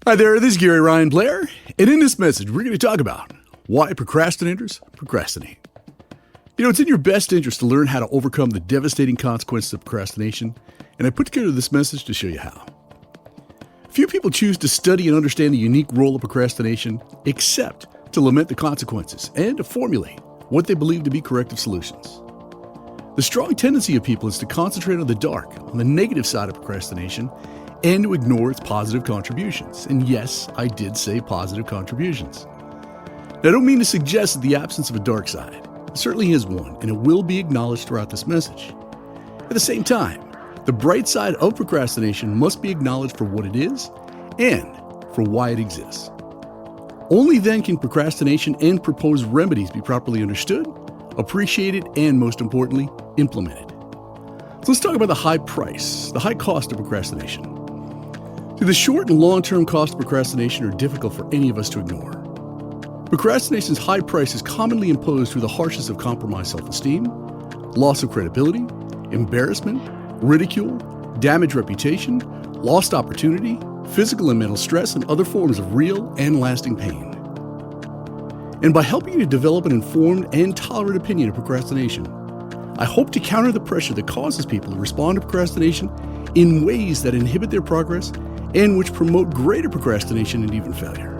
Hi there, this is Gary Ryan Blair, and in this message, we're going to talk about why procrastinators procrastinate. You know, it's in your best interest to learn how to overcome the devastating consequences of procrastination, and I put together this message to show you how. Few people choose to study and understand the unique role of procrastination, except to lament the consequences and to formulate what they believe to be corrective solutions. The strong tendency of people is to concentrate on the dark, on the negative side of procrastination, and to ignore its positive contributions. And yes, I did say positive contributions. Now, I don't mean to suggest that the absence of a dark side. There certainly is one, and it will be acknowledged throughout this message. At the same time, the bright side of procrastination must be acknowledged for what it is and for why it exists. Only then can procrastination and proposed remedies be properly understood, appreciated, and most importantly, implemented. So let's talk about the high price, the high cost of procrastination. The short and long-term costs of procrastination are difficult for any of us to ignore. Procrastination's high price is commonly imposed through the harshness of compromised self-esteem, loss of credibility, embarrassment, ridicule, damaged reputation, lost opportunity, physical and mental stress, and other forms of real and lasting pain. And by helping you to develop an informed and tolerant opinion of procrastination, I hope to counter the pressure that causes people to respond to procrastination in ways that inhibit their progress and which promote greater procrastination and even failure.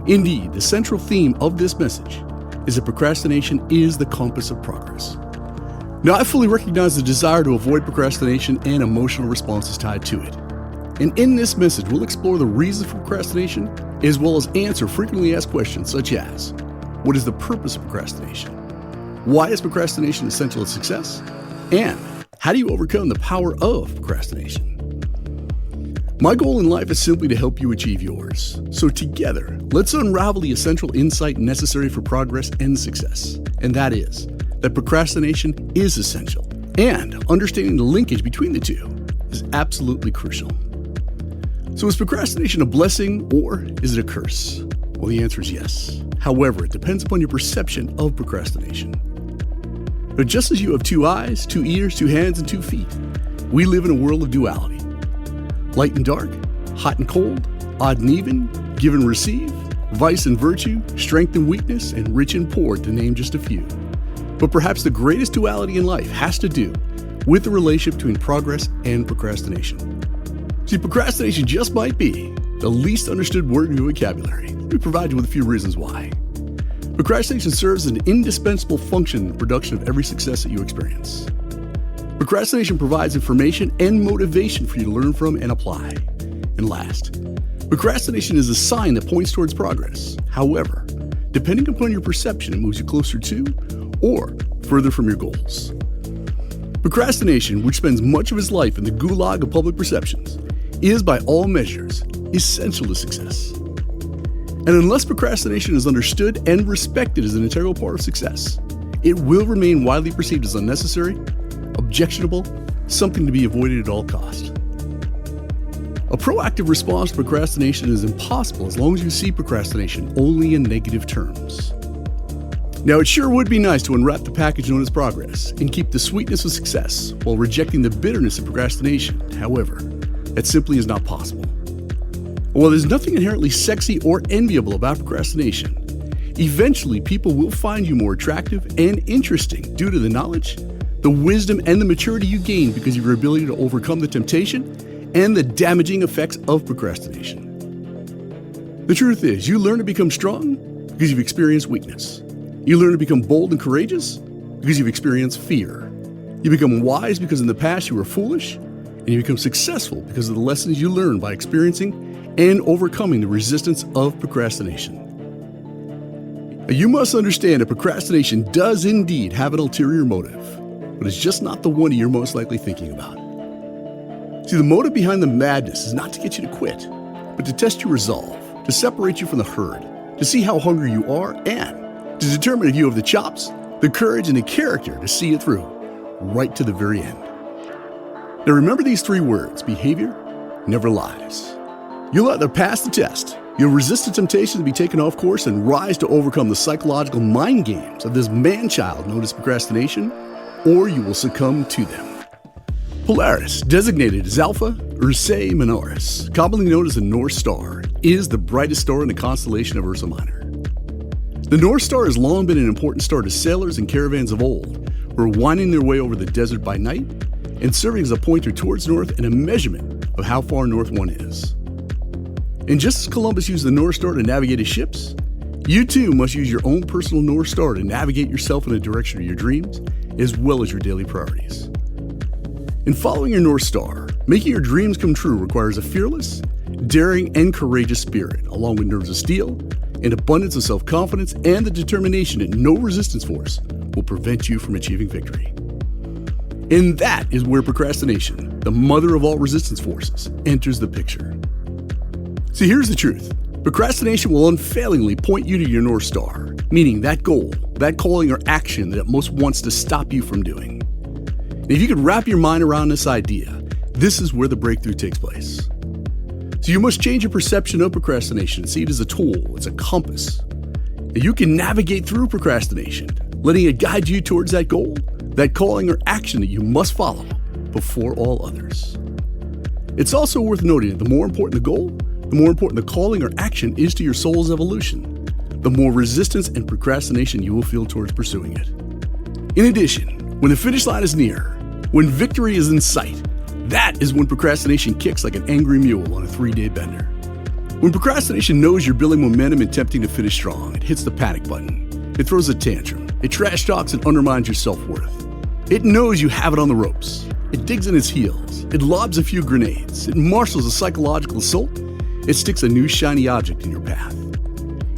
Indeed, the central theme of this message is that procrastination is the compass of progress. Now, I fully recognize the desire to avoid procrastination and emotional responses tied to it. And in this message, we'll explore the reasons for procrastination, as well as answer frequently asked questions such as, what is the purpose of procrastination? Why is procrastination essential to success? And how do you overcome the power of procrastination? My goal in life is simply to help you achieve yours. So together, let's unravel the essential insight necessary for progress and success. And that is that procrastination is essential, and understanding the linkage between the two is absolutely crucial. So is procrastination a blessing or is it a curse? Well, the answer is yes. However, it depends upon your perception of procrastination. But just as you have 2 eyes, 2 ears, 2 hands, and 2 feet, we live in a world of duality. Light and dark, hot and cold, odd and even, give and receive, vice and virtue, strength and weakness, and rich and poor, to name just a few. But perhaps the greatest duality in life has to do with the relationship between progress and procrastination. See, procrastination just might be the least understood word in your vocabulary. Let me provide you with a few reasons why. Procrastination serves as an indispensable function in the production of every success that you experience. Procrastination provides information and motivation for you to learn from and apply. And last, procrastination is a sign that points towards progress. However, depending upon your perception, it moves you closer to or further from your goals. Procrastination, which spends much of its life in the gulag of public perceptions, is by all measures essential to success. And unless procrastination is understood and respected as an integral part of success, it will remain widely perceived as unnecessary, objectionable, something to be avoided at all costs. A proactive response to procrastination is impossible as long as you see procrastination only in negative terms. Now, it sure would be nice to unwrap the package known as progress and keep the sweetness of success while rejecting the bitterness of procrastination. However, that simply is not possible. While there's nothing inherently sexy or enviable about procrastination, eventually people will find you more attractive and interesting due to the knowledge, the wisdom, and the maturity you gain because of your ability to overcome the temptation and the damaging effects of procrastination. The truth is, you learn to become strong because you've experienced weakness. You learn to become bold and courageous because you've experienced fear. You become wise because in the past you were foolish, and you become successful because of the lessons you learn by experiencing and overcoming the resistance of procrastination. Now, you must understand that procrastination does indeed have an ulterior motive, but it's just not the one you're most likely thinking about. See, the motive behind the madness is not to get you to quit, but to test your resolve, to separate you from the herd, to see how hungry you are, and to determine if you have the chops, the courage, and the character to see it through, right to the very end. Now remember these 3 words: behavior never lies. You'll either pass the test, you'll resist the temptation to be taken off course and rise to overcome the psychological mind games of this man-child known as procrastination, or you will succumb to them. Polaris, designated as alpha, Ursae Minoris, commonly known as the North Star, is the brightest star in the constellation of Ursa Minor. The North Star has long been an important star to sailors and caravans of old, who are winding their way over the desert by night and serving as a pointer towards north and a measurement of how far north one is. And just as Columbus used the North Star to navigate his ships, you too must use your own personal North Star to navigate yourself in the direction of your dreams, as well as your daily priorities. In following your North Star, making your dreams come true requires a fearless, daring, and courageous spirit, along with nerves of steel, an abundance of self-confidence, and the determination that no resistance force will prevent you from achieving victory. And that is where procrastination, the mother of all resistance forces, enters the picture. See, here's the truth. Procrastination will unfailingly point you to your North Star, meaning that goal, that calling or action that it most wants to stop you from doing. And if you could wrap your mind around this idea, this is where the breakthrough takes place. So you must change your perception of procrastination and see it as a tool, as a compass. And you can navigate through procrastination, letting it guide you towards that goal, that calling or action that you must follow before all others. It's also worth noting that the more important the goal, the more important the calling or action is to your soul's evolution, the more resistance and procrastination you will feel towards pursuing it. In addition, when the finish line is near, when victory is in sight, that is when procrastination kicks like an angry mule on a 3-day bender. When procrastination knows you're building momentum and attempting to finish strong, it hits the panic button. It throws a tantrum. It trash talks and undermines your self-worth. It knows you have it on the ropes. It digs in its heels. It lobs a few grenades. It marshals a psychological assault. It sticks a new shiny object in your path.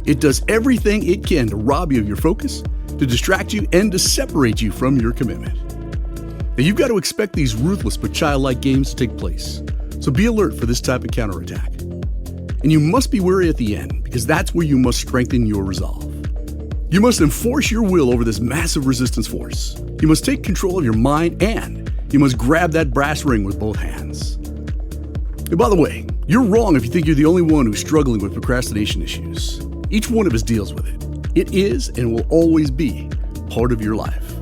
It does everything it can to rob you of your focus, to distract you, and to separate you from your commitment. Now, you've got to expect these ruthless but childlike games to take place, so be alert for this type of counterattack. And you must be wary at the end, because that's where you must strengthen your resolve. You must enforce your will over this massive resistance force. You must take control of your mind, and you must grab that brass ring with both hands. And by the way, you're wrong if you think you're the only one who's struggling with procrastination issues. Each one of us deals with it. It is and will always be part of your life.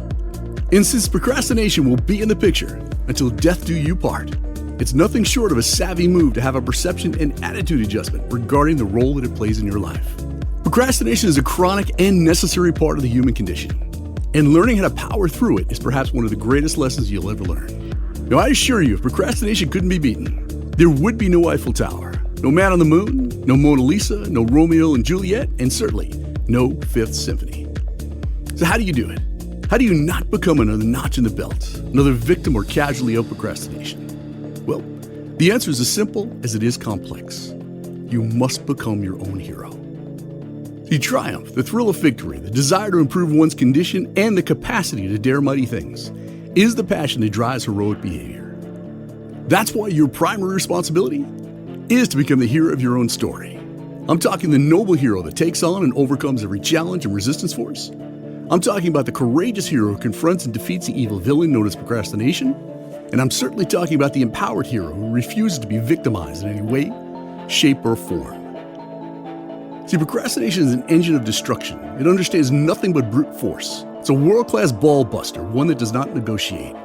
And since procrastination will be in the picture until death do you part, it's nothing short of a savvy move to have a perception and attitude adjustment regarding the role that it plays in your life. Procrastination is a chronic and necessary part of the human condition, and learning how to power through it is perhaps one of the greatest lessons you'll ever learn. Now, I assure you, if procrastination couldn't be beaten, there would be no Eiffel Tower, no Man on the Moon, no Mona Lisa, no Romeo and Juliet, and certainly no Fifth Symphony. So how do you do it? How do you not become another notch in the belt, another victim or casualty of procrastination? Well, the answer is as simple as it is complex. You must become your own hero. The triumph, the thrill of victory, the desire to improve one's condition, and the capacity to dare mighty things is the passion that drives heroic behavior. That's why your primary responsibility is to become the hero of your own story. I'm talking the noble hero that takes on and overcomes every challenge and resistance force. I'm talking about the courageous hero who confronts and defeats the evil villain known as procrastination. And I'm certainly talking about the empowered hero who refuses to be victimized in any way, shape, or form. See, procrastination is an engine of destruction. It understands nothing but brute force. It's a world-class ball buster, one that does not negotiate.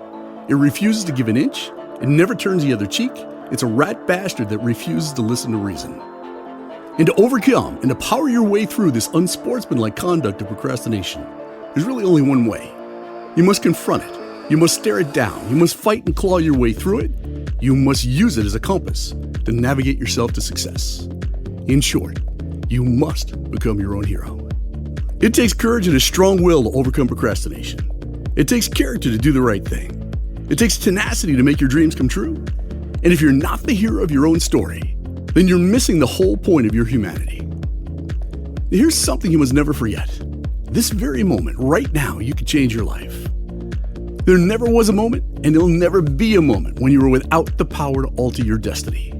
It refuses to give an inch. It never turns the other cheek. It's a rat bastard that refuses to listen to reason. And to overcome and to power your way through this unsportsmanlike conduct of procrastination, there's really only one way. You must confront it. You must stare it down. You must fight and claw your way through it. You must use it as a compass to navigate yourself to success. In short, you must become your own hero. It takes courage and a strong will to overcome procrastination. It takes character to do the right thing. It takes tenacity to make your dreams come true. And if you're not the hero of your own story, then you're missing the whole point of your humanity. Here's something you must never forget. This very moment, right now, you could change your life. There never was a moment, and there'll never be a moment when you are without the power to alter your destiny.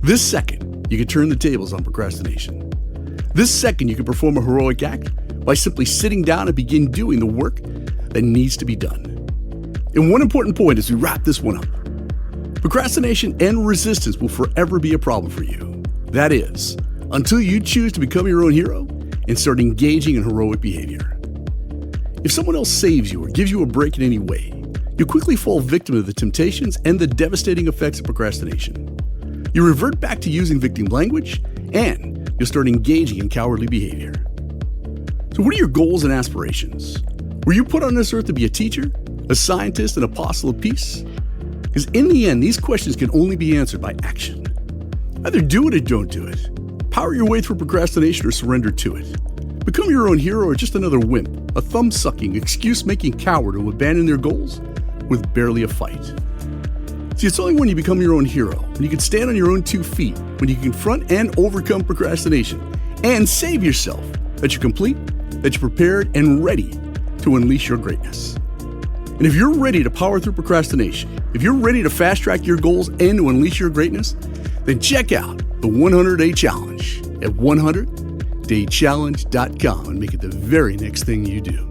This second, you can turn the tables on procrastination. This second, you can perform a heroic act by simply sitting down and begin doing the work that needs to be done. And one important point as we wrap this one up. Procrastination and resistance will forever be a problem for you. That is, until you choose to become your own hero and start engaging in heroic behavior. If someone else saves you or gives you a break in any way, you quickly fall victim to the temptations and the devastating effects of procrastination. You revert back to using victim language, and you'll start engaging in cowardly behavior. So what are your goals and aspirations? Were you put on this earth to be a teacher, a scientist, an apostle of peace? Because in the end, these questions can only be answered by action. Either do it or don't do it. Power your way through procrastination or surrender to it. Become your own hero or just another wimp, a thumb-sucking, excuse-making coward who will abandon their goals with barely a fight. See, it's only when you become your own hero, when you can stand on your own 2 feet, when you confront and overcome procrastination, and save yourself, that you're complete, that you're prepared and ready to unleash your greatness. And if you're ready to power through procrastination, if you're ready to fast-track your goals and to unleash your greatness, then check out the 100-Day Challenge at 100daychallenge.com and make it the very next thing you do.